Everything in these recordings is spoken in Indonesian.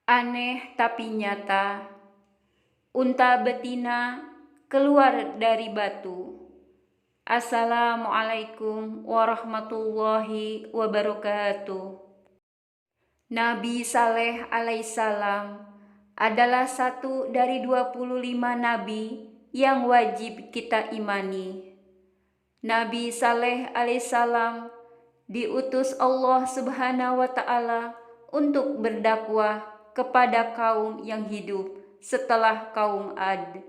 Aneh tapi nyata, unta betina keluar dari batu. Assalamualaikum warahmatullahi wabarakatuh. Nabi Saleh alaihissalam adalah satu dari 25 nabi yang wajib kita imani. Nabi Saleh alaihissalam diutus Allah Subhanahu wa Ta'ala untuk berdakwah kepada kaum yang hidup setelah kaum Ad,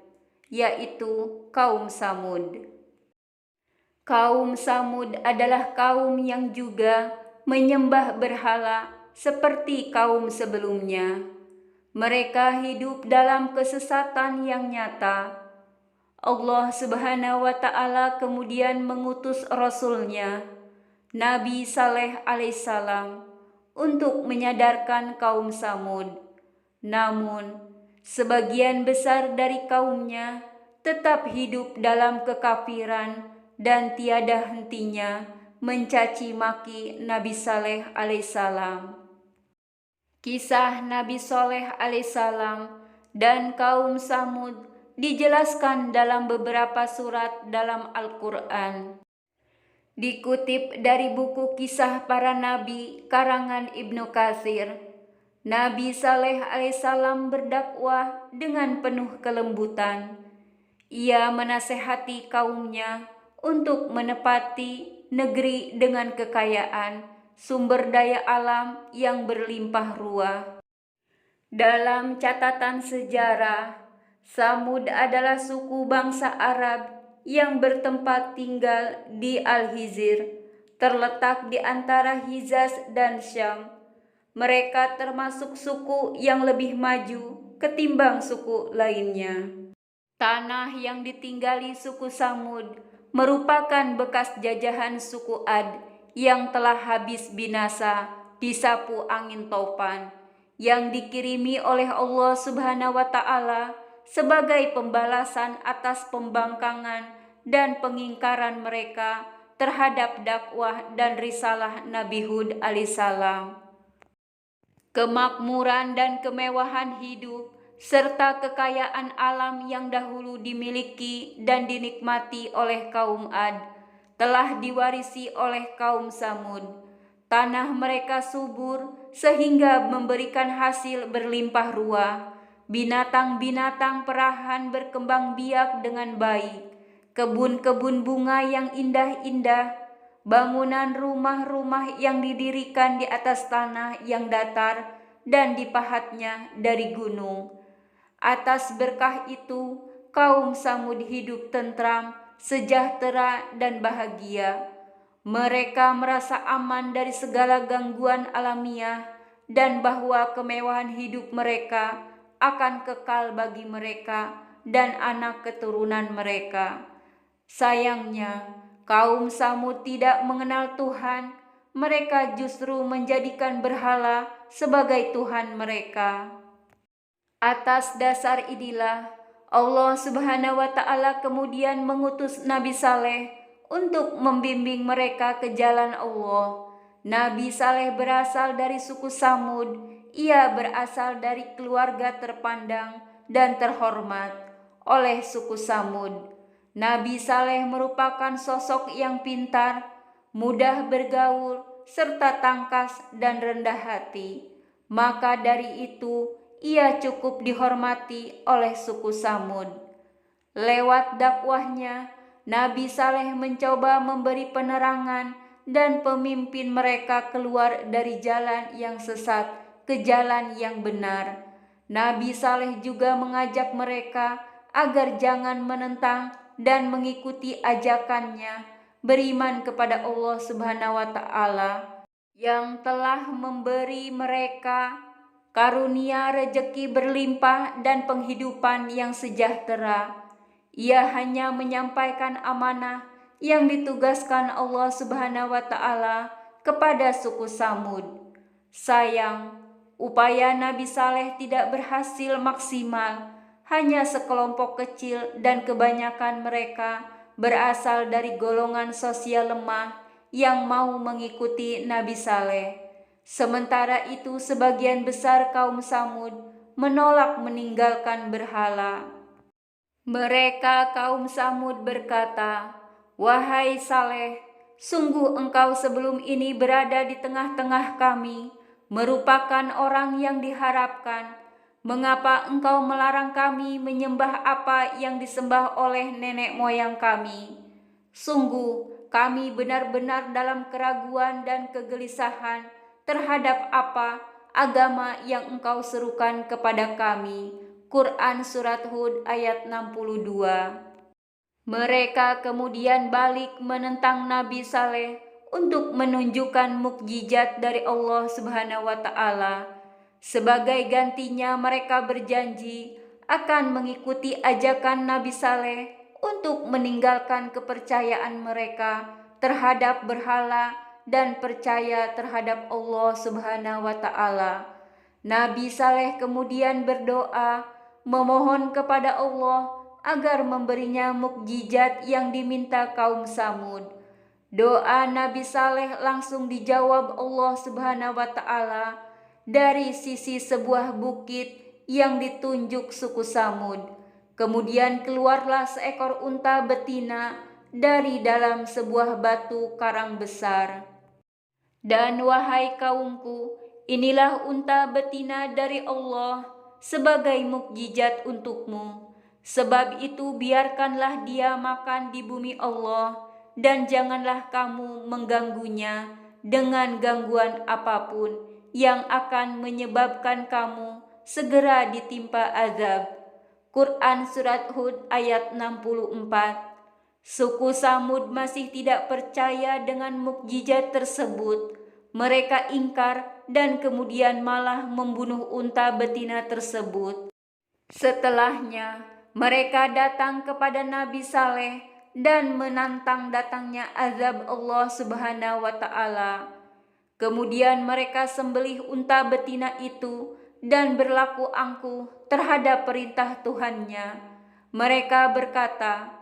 yaitu kaum Samud. Kaum Samud adalah kaum yang juga menyembah berhala seperti kaum sebelumnya. Mereka hidup dalam kesesatan yang nyata. Allah Subhanahu wa Ta'ala kemudian mengutus Rasul-Nya, Nabi Saleh alaihissalam, untuk menyadarkan kaum Samud. Namun, sebagian besar dari kaumnya tetap hidup dalam kekafiran dan tiada hentinya mencaci maki Nabi Saleh alaihissalam. Kisah Nabi Saleh alaihissalam dan kaum Samud dijelaskan dalam beberapa surat dalam Al-Quran. Dikutip dari buku Kisah Para Nabi karangan Ibnu Katsir, Nabi Saleh alaihissalam berdakwah dengan penuh kelembutan. Ia menasehati kaumnya untuk menepati negeri dengan kekayaan sumber daya alam yang berlimpah ruah. Dalam catatan sejarah, Samud adalah suku bangsa Arab yang bertempat tinggal di Al-Hijr, terletak di antara Hijaz dan Syam. Mereka termasuk suku yang lebih maju ketimbang suku lainnya. Tanah yang ditinggali suku Samud merupakan bekas jajahan suku Ad yang telah habis binasa disapu angin topan, yang dikirimi oleh Allah Subhanahu wa Ta'ala sebagai pembalasan atas pembangkangan dan pengingkaran mereka terhadap dakwah dan risalah Nabi Hud alaihissalam. Kemakmuran dan kemewahan hidup serta kekayaan alam yang dahulu dimiliki dan dinikmati oleh kaum Ad telah diwarisi oleh kaum Samud. Tanah mereka subur sehingga memberikan hasil berlimpah ruah. Binatang-binatang perahan berkembang biak dengan baik. Kebun-kebun bunga yang indah-indah, bangunan rumah-rumah yang didirikan di atas tanah yang datar dan dipahatnya dari gunung. Atas berkah itu, kaum Samud hidup tentram, sejahtera, dan bahagia. Mereka merasa aman dari segala gangguan alamiah dan bahwa kemewahan hidup mereka akan kekal bagi mereka dan anak keturunan mereka. Sayangnya, kaum Samud tidak mengenal Tuhan. Mereka justru menjadikan berhala sebagai Tuhan mereka. Atas dasar inilah Allah Subhanahu wa Ta'ala kemudian mengutus Nabi Saleh untuk membimbing mereka ke jalan Allah. Nabi Saleh berasal dari suku Samud. Ia berasal dari keluarga terpandang dan terhormat oleh suku Samud. Nabi Saleh merupakan sosok yang pintar, mudah bergaul, serta tangkas dan rendah hati. Maka dari itu, ia cukup dihormati oleh suku Samud. Lewat dakwahnya, Nabi Saleh mencoba memberi penerangan dan pemimpin mereka keluar dari jalan yang sesat ke jalan yang benar. Nabi Saleh juga mengajak mereka agar jangan menentang dan mengikuti ajakannya, beriman kepada Allah Subhanahu wa Ta'ala yang telah memberi mereka karunia rejeki berlimpah dan penghidupan yang sejahtera. Ia hanya menyampaikan amanah yang ditugaskan Allah Subhanahu wa Ta'ala kepada suku Samud. Sayang, upaya Nabi Saleh tidak berhasil maksimal. Hanya sekelompok kecil dan kebanyakan mereka berasal dari golongan sosial lemah yang mau mengikuti Nabi Saleh. Sementara itu sebagian besar kaum Samud menolak meninggalkan berhala. Mereka kaum Samud berkata, "Wahai Saleh, sungguh engkau sebelum ini berada di tengah-tengah kami, merupakan orang yang diharapkan. Mengapa engkau melarang kami menyembah apa yang disembah oleh nenek moyang kami? Sungguh kami benar-benar dalam keraguan dan kegelisahan terhadap apa agama yang engkau serukan kepada kami." Quran Surat Hud ayat 62. Mereka kemudian balik menentang Nabi Saleh untuk menunjukkan mukjizat dari Allah Subhanahu wa Ta'ala. Sebagai gantinya mereka berjanji akan mengikuti ajakan Nabi Saleh untuk meninggalkan kepercayaan mereka terhadap berhala dan percaya terhadap Allah Subhanahu wa Ta'ala. Nabi Saleh kemudian berdoa memohon kepada Allah agar memberinya mukjizat yang diminta kaum Samud. Doa Nabi Saleh langsung dijawab Allah Subhanahu wa Ta'ala dari sisi sebuah bukit yang ditunjuk suku Samud. Kemudian keluarlah seekor unta betina dari dalam sebuah batu karang besar. Dan wahai kaumku, inilah unta betina dari Allah sebagai mukjizat untukmu. Sebab itu biarkanlah dia makan di bumi Allah, dan janganlah kamu mengganggunya dengan gangguan apapun yang akan menyebabkan kamu segera ditimpa azab. Quran Surat Hud ayat 64. Suku Samud masih tidak percaya dengan mukjizat tersebut. Mereka ingkar dan kemudian malah membunuh unta betina tersebut. Setelahnya, mereka datang kepada Nabi Saleh dan menantang datangnya azab Allah Subhanahu wa Ta'ala. Kemudian mereka sembelih unta betina itu dan berlaku angkuh terhadap perintah Tuhannya. Mereka berkata,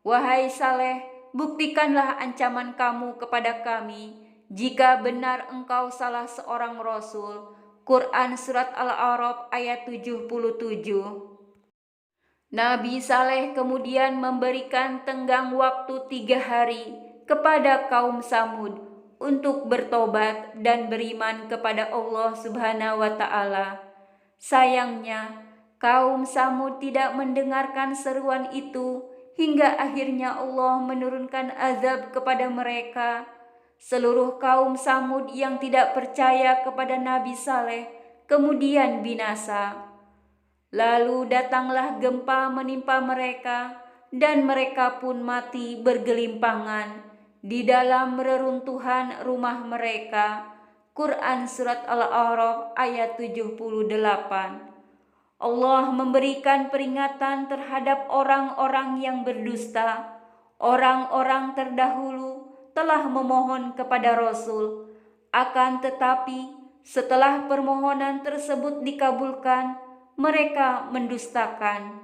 "Wahai Saleh, buktikanlah ancaman kamu kepada kami jika benar engkau salah seorang Rasul." Quran Surat Al-A'raf ayat 77. Nabi Saleh kemudian memberikan tenggang waktu 3 hari kepada kaum Samud untuk bertobat dan beriman kepada Allah Subhanahu wa Ta'ala. Sayangnya, kaum Samud tidak mendengarkan seruan itu hingga akhirnya Allah menurunkan azab kepada mereka. Seluruh kaum Samud yang tidak percaya kepada Nabi Saleh kemudian binasa. Lalu datanglah gempa menimpa mereka, dan mereka pun mati bergelimpangan di dalam reruntuhan rumah mereka. Quran Surat Al-A'raf ayat 78. Allah memberikan peringatan terhadap orang-orang yang berdusta. Orang-orang terdahulu telah memohon kepada Rasul, akan tetapi setelah permohonan tersebut dikabulkan, mereka mendustakan.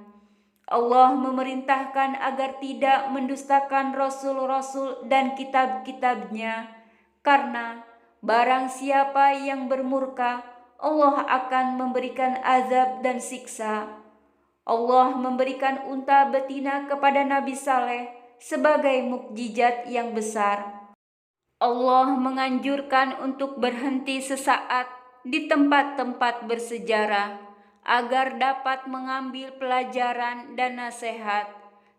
Allah memerintahkan agar tidak mendustakan Rasul-Rasul dan kitab-kitabnya, karena barang siapa yang bermurka, Allah akan memberikan azab dan siksa. Allah memberikan unta betina kepada Nabi Saleh sebagai mukjizat yang besar. Allah menganjurkan untuk berhenti sesaat di tempat-tempat bersejarah agar dapat mengambil pelajaran dan nasihat,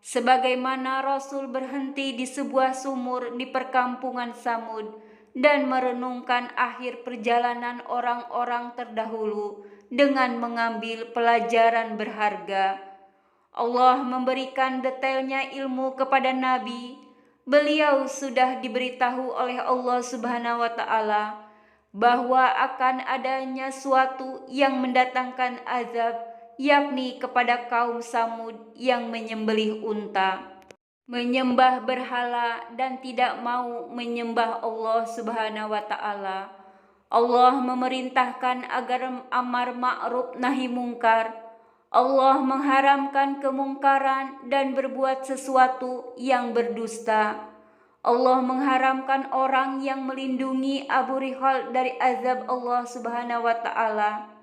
sebagaimana Rasul berhenti di sebuah sumur di perkampungan Samud dan merenungkan akhir perjalanan orang-orang terdahulu dengan mengambil pelajaran berharga. Allah memberikan detailnya ilmu kepada Nabi. Beliau sudah diberitahu oleh Allah Subhanahu wa Ta'ala bahwa akan adanya suatu yang mendatangkan azab, yakni kepada kaum Samud yang menyembelih unta, menyembah berhala dan tidak mau menyembah Allah Subhanahu wa Ta'ala. Allah memerintahkan agar amar ma'ruf nahi mungkar. Allah mengharamkan kemungkaran dan berbuat sesuatu yang berdusta. Allah mengharamkan orang yang melindungi Abu Rihal dari azab Allah Subhanahu wa taala.